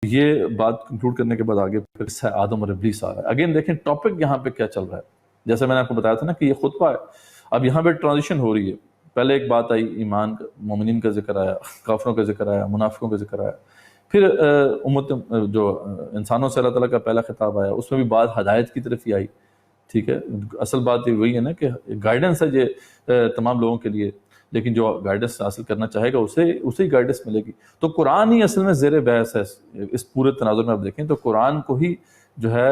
یہ بات کنکلوڈ کرنے کے بعد آگے پھر قصہ آدم اور ابلیس آ رہا ہے. اگین دیکھیں ٹاپک یہاں پہ کیا چل رہا ہے. جیسے میں نے آپ کو بتایا تھا نا کہ یہ خطبہ ہے. اب یہاں پہ ٹرانزیشن ہو رہی ہے. پہلے ایک بات آئی ایمان مومنین کا ذکر آیا, کافروں کا ذکر آیا, منافقوں کا ذکر آیا. پھر امت جو انسانوں سے اللہ تعالیٰ کا پہلا خطاب آیا, اس میں بھی بات ہدایت کی طرف ہی آئی. ٹھیک ہے, اصل بات یہ وہی ہے نا کہ گائیڈنس ہے یہ تمام لوگوں کے لیے, لیکن جو گائیڈنس حاصل کرنا چاہے گا اسے ہی گائیڈنس ملے گی. تو قرآن ہی اصل میں زیر بحث ہے. اس پورے تناظر میں آپ دیکھیں تو قرآن کو ہی جو ہے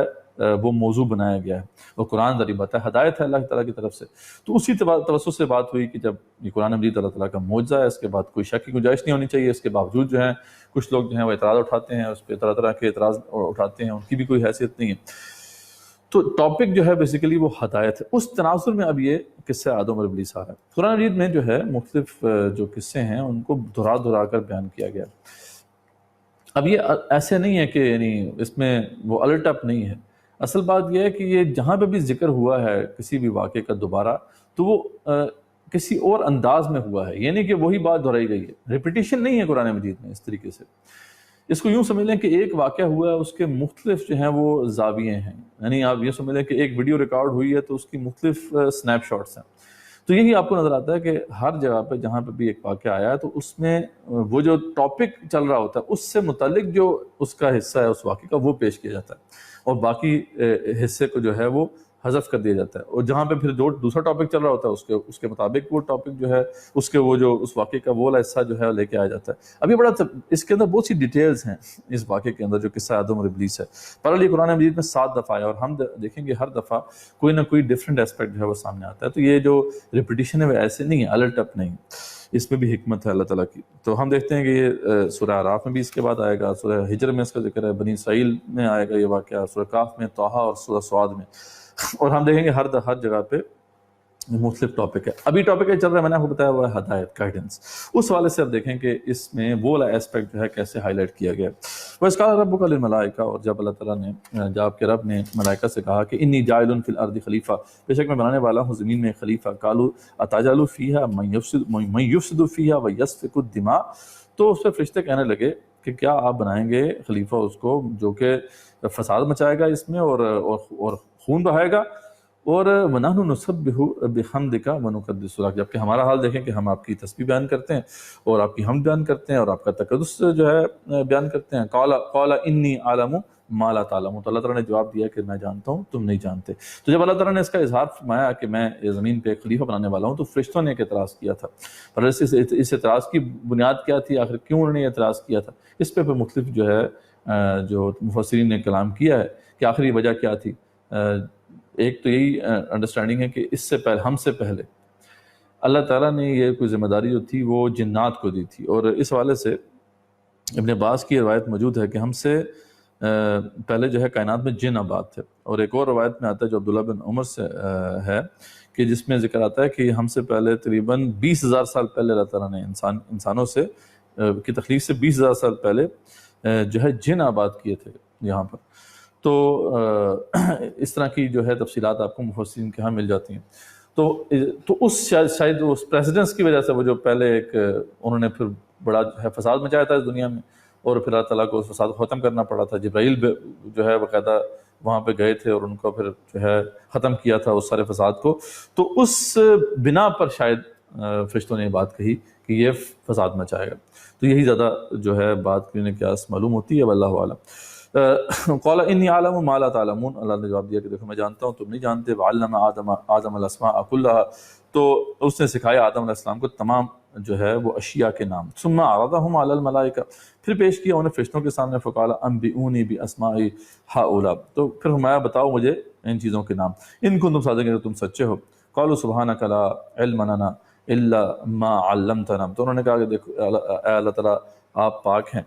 وہ موضوع بنایا گیا ہے, اور قرآن ذریعہ بات ہے, ہدایت ہے اللہ تعالیٰ کی طرف سے. تو اسی توسط سے بات ہوئی کہ جب یہ قرآن مجید اللہ تعالیٰ کا معجزہ ہے, اس کے بعد کوئی شک کی گنجائش نہیں ہونی چاہیے. اس کے باوجود جو ہیں کچھ لوگ جو ہیں وہ اعتراض اٹھاتے ہیں, اس پہ طرح طرح کے اعتراض اٹھاتے ہیں, ان کی بھی کوئی حیثیت نہیں ہے. تو ٹاپک جو ہے بیسیکلی وہ ہدایت ہے. اس تناظر میں اب یہ قصہ آدم اور ابلیس آ رہا ہے. قرآن مجید میں جو ہے مختلف جو قصے ہیں ان کو دہرا کر بیان کیا گیا. اب یہ ایسے نہیں ہے کہ یعنی اس میں وہ الٹ اپ نہیں ہے. اصل بات یہ ہے کہ یہ جہاں پہ بھی ذکر ہوا ہے کسی بھی واقعے کا دوبارہ, تو وہ کسی اور انداز میں ہوا ہے, یعنی کہ وہی بات دہرائی گئی ہے. ریپیٹیشن نہیں ہے قرآن مجید میں اس طریقے سے. اس کو یوں سمجھ لیں کہ ایک واقعہ ہوا ہے, اس کے مختلف جو ہیں وہ زاویے ہیں. یعنی آپ یہ سمجھ لیں کہ ایک ویڈیو ریکارڈ ہوئی ہے تو اس کی مختلف سنیپ شاٹس ہیں. تو یہی آپ کو نظر آتا ہے کہ ہر جگہ پہ جہاں پہ بھی ایک واقعہ آیا ہے تو اس میں وہ جو ٹاپک چل رہا ہوتا ہے اس سے متعلق جو اس کا حصہ ہے اس واقعے کا وہ پیش کیا جاتا ہے, اور باقی حصے کو جو ہے وہ حذف کر دیا جاتا ہے. اور جہاں پہ پھر جو دوسرا ٹاپک چل رہا ہوتا ہے اس کے مطابق وہ ٹاپک جو ہے اس کے وہ جو اس واقعے کا وہ والا حصہ جو ہے لے کے آیا جاتا ہے. اب یہ بڑا اس کے اندر بہت سی ڈیٹیلز ہیں اس واقعے کے اندر جو قصہ آدم اور ابلیس ہے. پر یہ قرآن مجید میں 7 دفعہ آیا, اور ہم دیکھیں گے ہر دفعہ کوئی نہ کوئی ڈفرینٹ اسپیکٹ جو ہے وہ سامنے آتا ہے. تو یہ جو ریپیٹیشن ہے وہ ایسے نہیں ہے, الٹ اپ نہیں, اس میں بھی حکمت ہے اللہ تعالیٰ کی. تو ہم دیکھتے ہیں کہ یہ سورہ اعراف میں بھی اس کے بعد آئے گا, سورہ ہجر میں اس کا ذکر ہے, بنی اسرائیل میں آئے گا یہ واقعہ, سورہ کاف میں, طٰہٰ اور سورہ صاد میں, اور ہم دیکھیں گے ہر جگہ پہ مختلف ٹاپک ہے. ابھی ٹاپک چل رہا ہے میں نے آپ کو بتایا ہوا ہے ہدایت, گائیڈنس. اس حوالے سے اب دیکھیں کہ اس میں وہ والا ایسپیکٹ جو ہے کیسے ہائی لائٹ کیا گیا. وَإِذْ قَالَ رَبُّكَ لِلْمَلَائِكَةِ, اور جب اللہ تعالیٰ نے جب آپ کے رب نے ملائکہ سے کہا کہ انی جاعل فی الارض خلیفہ, بے شک میں بنانے والا ہوں زمین میں خلیفہ. قالوا اتجعل فیہا من یفسد فیہا ویسفک الدماء, تو اس پہ فرشتے کہنے لگے کہ کیا آپ بنائیں گے خلیفہ اس کو جو کہ فساد مچائے گا اس میں اور خون بہائے گا, اور وَنَحْنُ نُسَبِّحُ بِحَمْدِكَ وَنُقَدِّسُ لَكَ, جبکہ ہمارا حال دیکھیں کہ ہم آپ کی تسبیح بیان کرتے ہیں اور آپ کی حمد بیان کرتے ہیں اور آپ کا تقدس جو ہے بیان کرتے ہیں. قَالَ إِنِّي أَعْلَمُ مَا لَا تَعْلَمُونَ, تو اللہ تعالیٰ نے جواب دیا کہ میں جانتا ہوں تم نہیں جانتے. تو جب اللہ تعالیٰ نے اس کا اظہار فرمایا کہ میں زمین پہ ایک خلیفہ بنانے والا ہوں, تو فرشتوں نے ایک اعتراض کیا تھا. پر اس اعتراض کی بنیاد کیا تھی, آخر کیوں انہوں نے اعتراض کیا تھا, اس پہ مختلف جو ہے جو مفسرین نے کلام کیا ہے کہ آخر یہ وجہ کیا تھی. ایک تو یہی انڈرسٹینڈنگ ہے کہ اس سے پہلے ہم سے پہلے اللہ تعالیٰ نے یہ کوئی ذمہ داری جو تھی وہ جنات کو دی تھی, اور اس حوالے سے ابن عباس کی روایت موجود ہے کہ ہم سے پہلے جو ہے کائنات میں جن آباد تھے. اور ایک اور روایت میں آتا ہے جو عبداللہ بن عمر سے ہے کہ جس میں ذکر آتا ہے کہ ہم سے پہلے تقریباً 20,000 سال پہلے اللہ تعالیٰ نے انسانوں سے کی تخلیق سے 20,000 سال پہلے جو ہے جن آباد کیے تھے یہاں پر. تو اس طرح کی جو ہے تفصیلات آپ کو مفسرین کے ہاں مل جاتی ہیں. تو اس شاید اس پریسیڈنس کی وجہ سے وہ جو پہلے ایک انہوں نے پھر بڑا جو ہے فساد مچایا تھا اس دنیا میں, اور پھر اللہ تعالیٰ کو اس فساد کو ختم کرنا پڑا تھا. جبرائیل جو ہے باقاعدہ وہاں پہ گئے تھے اور ان کو پھر جو ہے ختم کیا تھا اس سارے فساد کو. تو اس بنا پر شاید فرشتوں نے یہ بات کہی کہ یہ فساد مچائے گا. تو یہی زیادہ جو ہے بات کی قیاس معلوم ہوتی ہے, واللہ اعلم. قال انی اعلم ما لا تعلمون, اللہ نے جواب دیا کہ دیکھو میں جانتا ہوں تم نہیں جانتے. وعلم آدم الاسماء كلها, تو اس نے سکھایا آدم علیہ السلام کو تمام جو ہے وہ اشیاء کے نام. ثم عرضهم على الملائکہ, پھر پیش کیا انہیں فرشتوں کے سامنے. فقال انبئونی باسماء هؤلاء, تو پھر فرمایا بتاؤ مجھے ان چیزوں کے نام. ان کنتم صادقین, تم سچے ہو. قالوا سبحانك لا علم لنا الا ما علمتنا, تو انہوں نے کہا کہ دیکھو اے اللہ تعالیٰ آپ پاک ہیں,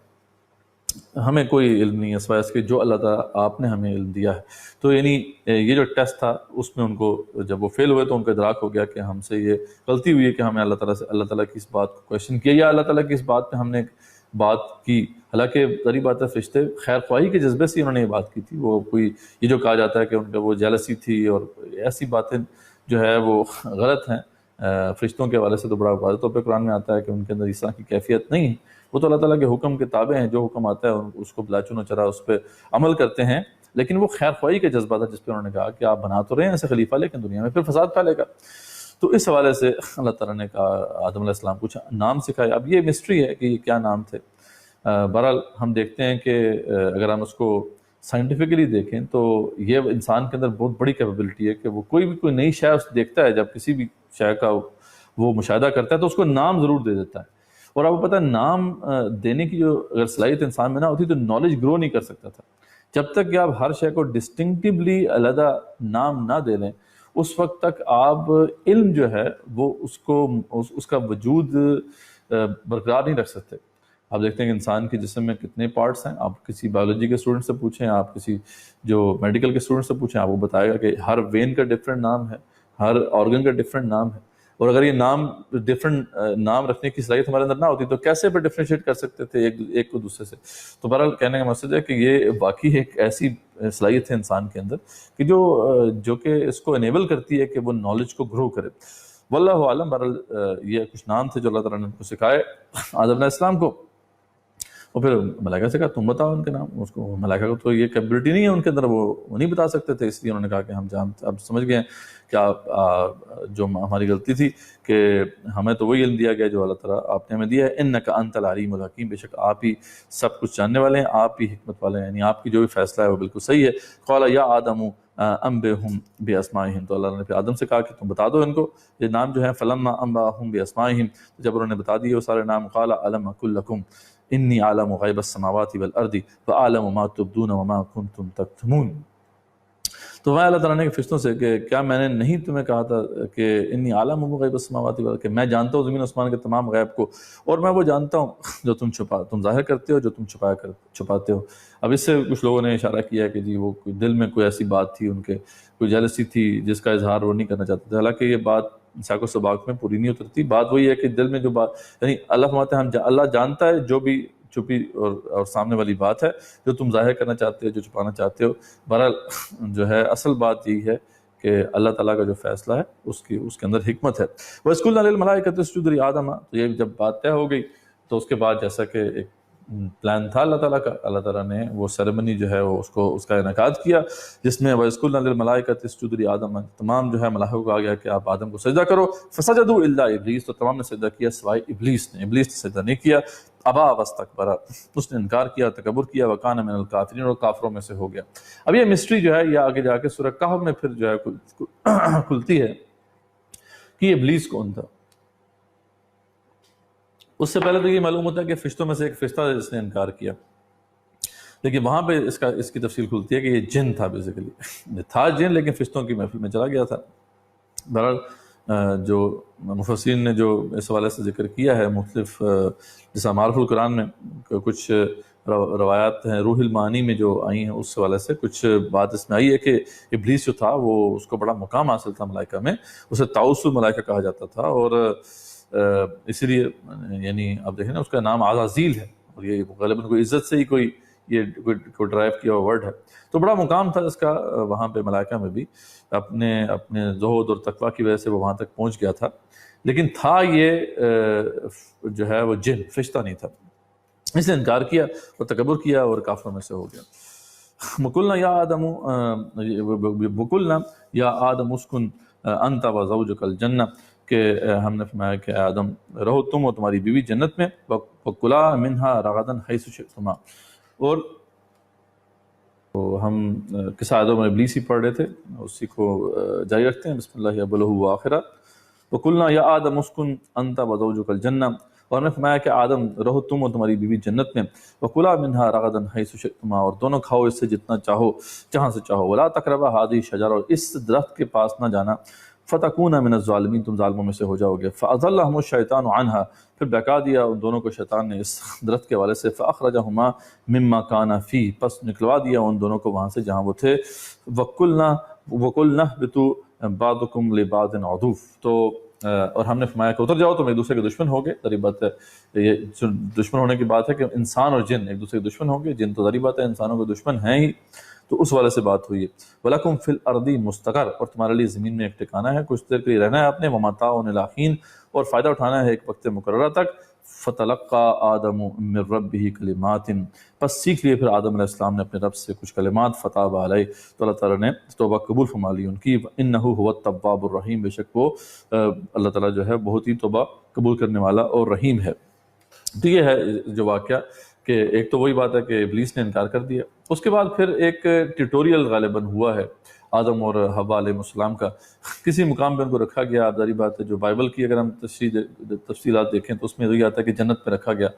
ہمیں کوئی علم نہیں ہے سوائے اس کے جو اللہ تعالیٰ آپ نے ہمیں علم دیا ہے. تو یعنی یہ جو ٹیسٹ تھا اس میں ان کو جب وہ فیل ہوئے تو ان کو ادراک ہو گیا کہ ہم سے یہ غلطی ہوئی ہے کہ ہمیں اللہ تعالیٰ کی اس بات کو کویشچن کیا, یا اللہ تعالیٰ کی اس بات پہ ہم نے بات کی. حالانکہ ظاہری بات ہے فرشتے خیر خواہی کے جذبے سے انہوں نے یہ بات کی تھی. وہ کوئی یہ جو کہا جاتا ہے کہ ان کا وہ جیلسی تھی اور ایسی باتیں جو ہے وہ غلط ہیں, فرشتوں کے حوالے سے تو بڑا واضح طور پہ قرآن میں آتا ہے کہ ان کے اندر اس طرح کی کیفیت نہیں ہے، وہ تو اللہ تعالیٰ کے حکم کے تابع ہیں، جو حکم آتا ہے اس کو بلا چنو چرا اس پہ عمل کرتے ہیں، لیکن وہ خیر خواہی کا جذبہ تھا جس پہ انہوں نے کہا کہ آپ بنا تو رہے ہیں ایسے خلیفہ، لیکن دنیا میں پھر فساد پھیلے گا۔ تو اس حوالے سے اللہ تعالیٰ نے کہا آدم علیہ السلام کچھ نام سکھائے۔ اب یہ مسٹری ہے کہ یہ کیا نام تھے۔ بہرحال ہم دیکھتے ہیں کہ اگر ہم اس کو سائنٹیفکلی دیکھیں تو یہ انسان کے اندر بہت بڑی کیپیبلٹی ہے کہ وہ کوئی نئی شے دیکھتا ہے، جب کسی بھی شے کا وہ مشاہدہ کرتا ہے تو اس کو نام ضرور دے دیتا ہے۔ اور آپ کو پتہ ہے نام دینے کی جو اگر صلاحیت انسان میں نہ ہوتی تو نالج گرو نہیں کر سکتا تھا۔ جب تک کہ آپ ہر شے کو ڈسٹنکٹیولی علیحدہ نام نہ دے لیں اس وقت تک آپ علم جو ہے وہ اس کا وجود برقرار نہیں رکھ سکتے۔ آپ دیکھتے ہیں کہ انسان کے جسم میں کتنے پارٹس ہیں، آپ کسی بایولوجی کے اسٹوڈنٹ سے پوچھیں، آپ کسی جو میڈیکل کے اسٹوڈنٹ سے پوچھیں، آپ کو بتائے گا کہ ہر وین کا ڈفرینٹ نام ہے، ہر آرگن کا ڈفرینٹ نام ہے۔ اور اگر یہ ڈفرینٹ نام رکھنے کی صلاحیت ہمارے اندر نہ ہوتی تو کیسے پہ ڈفرینشیٹ کر سکتے تھے ایک کو دوسرے سے۔ تو بہرحال کہنے کا مقصد ہے کہ یہ واقعی ایک ایسی صلاحیت ہے انسان کے اندر کہ جو کہ اس کو انیبل کرتی ہے کہ وہ نالج کو گرو کرے۔ واللہ عالم۔ بہرحال یہ کچھ نام تھے جو اللہ تعالیٰ نے ان کو سکھائے آدم علیہ السلام کو، اور پھر ملائکہ سے کہا تم بتاؤ ان کے نام۔ اس کو ملائکہ کو تو یہ کیپبلٹی نہیں ہے ان کے اندر، وہ نہیں بتا سکتے تھے، اس لیے انہوں نے کہا کہ ہم جانتے، اب سمجھ گئے ہیں کہ جو ہماری غلطی تھی کہ ہمیں تو وہی علم دیا گیا جو اللہ تعالیٰ آپ نے ہمیں دیا ہے۔ انک انت العلیم الحکیم، بے شک آپ ہی سب کچھ جاننے والے ہیں، آپ ہی حکمت والے ہیں، یعنی آپ کی جو بھی فیصلہ ہے وہ بالکل صحیح ہے۔ قال یا آدم انبئہم باسمائہم، تو اللہ نے پھر آدم سے کہا کہ تم بتا دو ان کو یہ نام جو ہیں۔ فلما انبأہم باسمائہم، جب انہوں نے بتا دیے وہ سارے نام، قال الم اقل لکم انی اعلم غیب السماوات والارض واعلم ما تبدون وما کنتم تکتمون۔ تو وہاں اللہ تعالیٰ نے فرشتوں سے کہ کیا میں نے نہیں تمہیں کہا تھا کہ انی عالم غیب السماوات والارض، کہ میں جانتا ہوں زمین آسمان کے تمام غیب کو، اور میں وہ جانتا ہوں جو تم ظاہر کرتے ہو، جو تم چھپاتے ہو۔ اب اس سے کچھ لوگوں نے اشارہ کیا کہ جی وہ کوئی دل میں کوئی ایسی بات تھی ان کے، کوئی جیلسی تھی جس کا اظہار وہ نہیں کرنا چاہتے تھے، حالانکہ یہ بات ساق و سباق میں پوری نہیں اترتی۔ بات وہی ہے کہ دل میں جو بات، یعنی اللہ فرماتے ہیں اللہ جانتا ہے جو بھی چھپی اور سامنے والی بات ہے، جو تم ظاہر کرنا چاہتے ہو، جو چھپانا چاہتے ہو۔ بہرحال جو ہے اصل بات یہی ہے کہ اللہ تعالیٰ کا جو فیصلہ ہے اس کے اندر حکمت ہے۔ وَإِذْ قُلْنَا لِلْمَلَائِكَةِ اسْجُدُوا لِآدَمَ، تو یہ جب بات طے ہو گئی تو اس کے بعد جیسا کہ ایک پلان تھا اللہ تعالیٰ کا، اللہ تعالیٰ نے وہ سیریمنی جو ہے وہ اس کا انعقاد کیا جس میں وَإِذْ قُلْنَا لِلْمَلَائِكَةِ اسْجُدُوا لِآدَمَ، تمام جو ہے ملائکہ کو کہا گیا کہ آپ آدم کو سجدہ کرو، فَسَجَدُوا إِلَّا إِبْلِيسَ، تو تمام نے سجدہ کیا سوائے ابلیس نے سجدہ نہیں کیا۔ ابا واستکبر، اس نے انکار کیا، تکبر کیا، وکان من الکافرین، اور کافروں میں سے ہو گیا۔ اب یہ مسٹری جو ہے یہ آگے جا کے سورہ کہف میں پھر جو ہے کھلتی ہے کہ ابلیس کون تھا۔ اس سے پہلے تو یہ معلوم ہوتا ہے کہ فرشتوں میں سے ایک فرشتہ تھا جس نے انکار کیا، لیکن وہاں پہ اس کی تفصیل کھلتی ہے کہ یہ جن تھا، بیسیکلی تھا جن، لیکن فرشتوں کی محفل میں چلا گیا تھا۔ بہرحال جو مفسرین نے جو اس حوالے سے ذکر کیا ہے مختلف، جیسا معارف القرآن میں کچھ روایات ہیں، روح المعانی میں جو آئی ہیں اس حوالے سے کچھ بات اس میں آئی ہے کہ ابلیس جو تھا وہ اس کو بڑا مقام حاصل تھا ملائکہ میں، اسے طاؤس الملائکہ کہا جاتا تھا، اور اسی لیے یعنی آپ دیکھیں نا اس کا نام عزازیل ہے، اور یہ غالباً کوئی عزت سے ہی کوئی ڈرائیو کیا ہوا ورڈ ہے، تو بڑا مقام تھا اس کا وہاں پہ ملائکہ میں بھی، اپنے زہد اور تقویٰ کی وجہ سے وہ وہاں تک پہنچ گیا تھا، لیکن تھا یہ جو ہے وہ جن، فرشتہ نہیں تھا، اس نے انکار کیا اور تکبر کیا اور کافروں میں سے ہو گیا۔ وَقُلْنَا یا آدم اسکن انت وزوجک الجنہ، کہ ہم نے فرمایا کہ آدم رہو تم اور تمہاری بیوی جنت میں، وَكُلَا مِنْهَا رَغَدًا حَيْثُ شِئْتُمَا، اور تو ہم قصہ آدم اور ابلیس ہی پڑھ رہے تھے، اسی کو جاری رکھتے ہیں۔ بسم اللہ اولہ وآخرہ۔ وَقُلْنَا یا آدم اسکن انت وزوجک الجنہ، اور ہم نے فرمایا کہ آدم رہو تم اور تمہاری بیوی جنت میں، وَكُلَا مِنْهَا رَغَدًا حَيْثُ شِئْتُمَا، اور دونوں کھاؤ اس سے جتنا چاہو، جہاں سے چاہو، وَلَا تَقْرَبَا هَٰذِهِ الشَّجَرَةَ، اور اس درخت کے پاس نہ جانا، فَتَكُونَ مِنَ الظَّالِمِينَ، تم ظالموں میں سے ہو جاؤ گے۔ فَأَضَلَّهُمُ الشَّيْطَانُ عَنْهَا، پھر بہکا دیا ان دونوں کو شیطان نے اس درخت کے حوالے سے، فَأَخْرَجَهُمَا مِمَّا كَانَ فِيهِ، پس نکلوا دیا ان دونوں کو وہاں سے جہاں وہ تھے۔ وَقُلْنَا اهْبِطُوا بَعْضُكُمْ لِبَعْضٍ عَدُوٌّ، تو اور ہم نے فرمایا کہ اتر جاؤ تم ایک دوسرے کے دشمن ہوگے۔ ظاہر بات ہے یہ دشمن ہونے کی بات ہے کہ انسان اور جن ایک دوسرے کے دشمن ہوں گے، جن تو ظاہر بات ہے انسانوں کے دشمن ہیں ہی، تو اس والے سے بات ہوئی ہے۔ وَلَكُمْ فِي الْأَرْضِ مُسْتَقَرٌ، اور تمہارے لیے زمین میں ایک ٹھکانہ ہے، کچھ دیر کے لیے رہنا ہے آپ نے، وَمَتَاعٌ إِلَىٰ حِینٍ، اور فائدہ اٹھانا ہے ایک وقت مقررہ تک۔ فَتَلَقَّىٰ آدَمُ مِن رَبِّهِ کَلِمَاتٍ، پس سیکھ لیے پھر آدم علیہ السلام نے اپنے رب سے کچھ کلمات، فَتَابَ عَلَیہ، تو اللہ تعالیٰ نے توبہ قبول فرما لی ان کی۔ إِنَّهُ هُوَ التَّوَّابُ الرَّحِيمُ، بے شک وہ اللہ تعالیٰ جو ہے بہت ہی توبہ قبول کرنے والا اور رحیم ہے۔ تو یہ ہے جو واقعہ کہ ایک تو وہی بات ہے کہ ابلیس نے انکار کر دیا، اس کے بعد پھر ایک ٹیوٹوریل غالباً ہوا ہے آدم اور حوا علیہ السلام کا، کسی مقام پہ ان کو رکھا گیا۔ آپ ظاہری بات ہے جو بائبل کی اگر ہم تفصیلات دیکھیں تو اس میں یہی آتا ہے کہ جنت پہ رکھا گیا،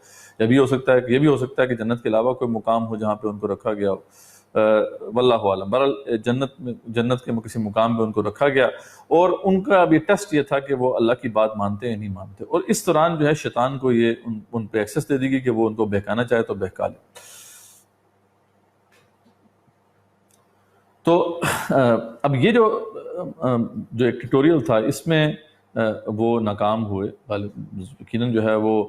یا بھی ہو سکتا ہے کہ یہ بھی ہو سکتا ہے کہ جنت کے علاوہ کوئی مقام ہو جہاں پہ ان کو رکھا گیا ہو، واللہ عالم۔ بہرحال جنت کے کسی مقام پہ ان کو رکھا گیا، اور ان کا اب یہ ٹیسٹ یہ تھا کہ وہ اللہ کی بات مانتے یا نہیں مانتے، اور اس دوران جو ہے شیطان کو یہ ان پہ ایکسس دے دی گئی کہ وہ ان کو بہکانا چاہے تو بہکا لے۔ تو اب یہ جو ایک ٹیوٹوریل تھا اس میں وہ ناکام ہوئے، یقیناً جو ہے وہ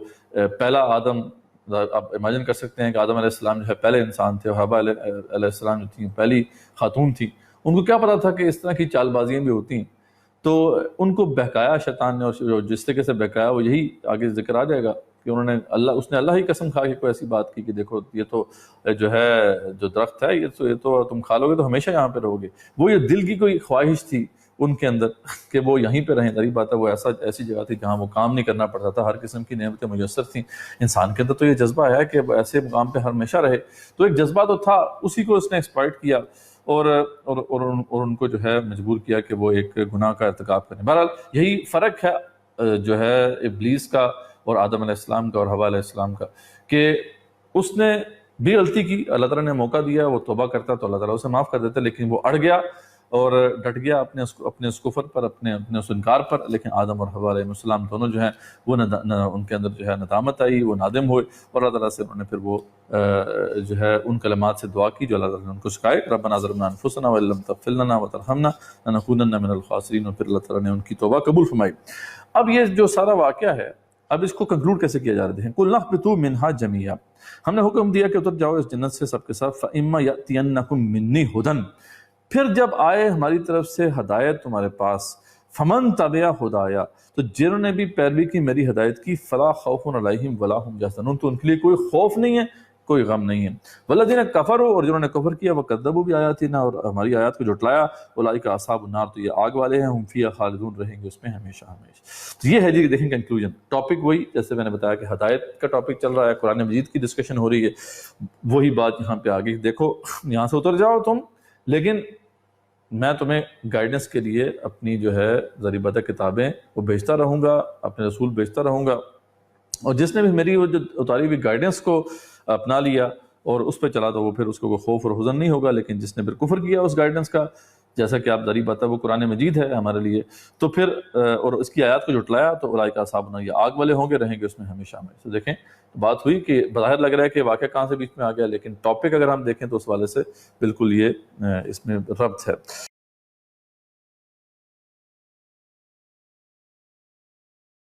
پہلا آدم، آپ امیجن کر سکتے ہیں کہ آدم علیہ السلام جو ہے پہلے انسان تھے، اور حوا علیہ السلام جو تھیں پہلی خاتون تھیں، ان کو کیا پتا تھا کہ اس طرح کی چال بازیاں بھی ہوتی ہیں، تو ان کو بہکایا شیطان نے، اور جس طریقے سے بہکایا وہ یہی آگے ذکر آ جائے گا کہ اس نے اللہ ہی قسم کھا کے کوئی ایسی بات کی کہ دیکھو یہ تو جو ہے جو درخت ہے یہ تو تم کھا لو گے تو ہمیشہ یہاں پہ رہو گے۔ وہ یہ دل کی کوئی خواہش تھی ان کے اندر کہ وہ یہیں پہ رہیں، ظاہر بات ہے وہ ایسی جگہ تھی جہاں وہ کام نہیں کرنا پڑتا تھا، ہر قسم کی نعمتیں میسر تھیں۔ انسان کے اندر تو یہ جذبہ ہے کہ وہ ایسے مقام پہ ہمیشہ رہے، تو ایک جذبہ تو تھا، اسی کو اس نے ایکسپلائٹ کیا اور ان کو جو ہے مجبور کیا کہ وہ ایک گناہ کا ارتکاب کریں۔ بہرحال یہی فرق ہے جو ہے ابلیس کا اور آدم علیہ السلام کا اور حوا علیہ السلام کا، کہ اس نے بھی غلطی کی، اللہ تعالیٰ نے موقع دیا، وہ توبہ کرتا تو اللہ تعالیٰ اسے معاف کر دیتا، لیکن وہ اڑ گیا اور ڈٹ گیا اپنے اس کفر پر، اپنے اس انکار پر۔ لیکن آدم اور حوا علیہ السلام دونوں جو ہیں وہ ان کے اندر جو ہے ندامت آئی، وہ نادم ہوئے، اور اللہ تعالیٰ سے انہوں نے پھر وہ جو ہے ان کلمات سے دعا کی جو اللہ تعالیٰ نے ان کو سکھائے، ربنا ظلمنا انفسنا وان لم تغفر لنا وترحمنا لنکونن من الخاسرین، اور پھر اللہ تعالیٰ نے ان کی توبہ قبول فرمائی۔ اب یہ جو سارا واقعہ ہے، اب اس کو کنکلوڈ کیسے کیا جا رہا ہے؟ قُلْ نَهْبِطُوا مِنْهَا جَمِيعًا، ہم نے حکم دیا کہ اتر جاؤ اس جنت سے سب کے ساتھ، فَإِمَّا يَأْتِيَنَّكُم مِّنِّي هُدًى، پھر جب آئے ہماری طرف سے ہدایت تمہارے پاس، فَمَن تَبِعَ هُدَايَا، تو جنہوں نے بھی پیروی کی میری ہدایت کی، فَلَا خَوْفٌ عَلَيْهِمْ وَلَا هُمْ يَحْزَنُونَ، تو ان کے لیے کوئی خوف نہیں ہے، کوئی غم نہیں ہے۔ وَالَّذِينَ كَفَرُوا، اور جنہوں نے کفر کیا، وَكَذَّبُوا بِآيَاتِنَا، اور ہماری آیات کو جھٹلایا، اولئک اصحاب النار، تو یہ آگ والے ہیں، ہم فیہا خالدون، رہیں گے اس میں ہمیشہ ہمیشہ۔ تو یہ ہے جی دیکھیں کنکلوژن، ٹاپک وہی جیسے میں نے بتایا کہ ہدایت کا ٹاپک چل رہا ہے، قرآن مجید کی ڈسکشن ہو رہی ہے، وہی بات یہاں پہ آگئی، دیکھو یہاں سے اتر جاؤ تم، لیکن میں تمہیں گائیڈنس کے لیے اپنی جو ہے ذریعہ کتابیں وہ بھیجتا رہوں گا، اپنے رسول بھیجتا رہوں گا، اور جس نے بھی میری وہ جو اتاری ہوئی گائیڈنس کو اپنا لیا اور اس پہ چلا تو وہ پھر اس کو کوئی خوف اور حزن نہیں ہوگا، لیکن جس نے پھر کفر کیا اس گائیڈنس کا، جیسا کہ آپ ذریعہ بات ہے وہ قرآن مجید ہے ہمارے لیے، تو پھر اور اس کی آیات کو جھٹلایا تو اولئک اصحاب النار، یہ آگ والے ہوں گے، رہیں گے اس میں ہمیشہ ہمیشہ۔ تو دیکھیں بات ہوئی کہ بظاہر لگ رہا ہے کہ واقعہ کہاں سے بیچ میں آ گیا، لیکن ٹاپک اگر ہم دیکھیں تو اس والے سے بالکل یہ اس میں ربط ہے۔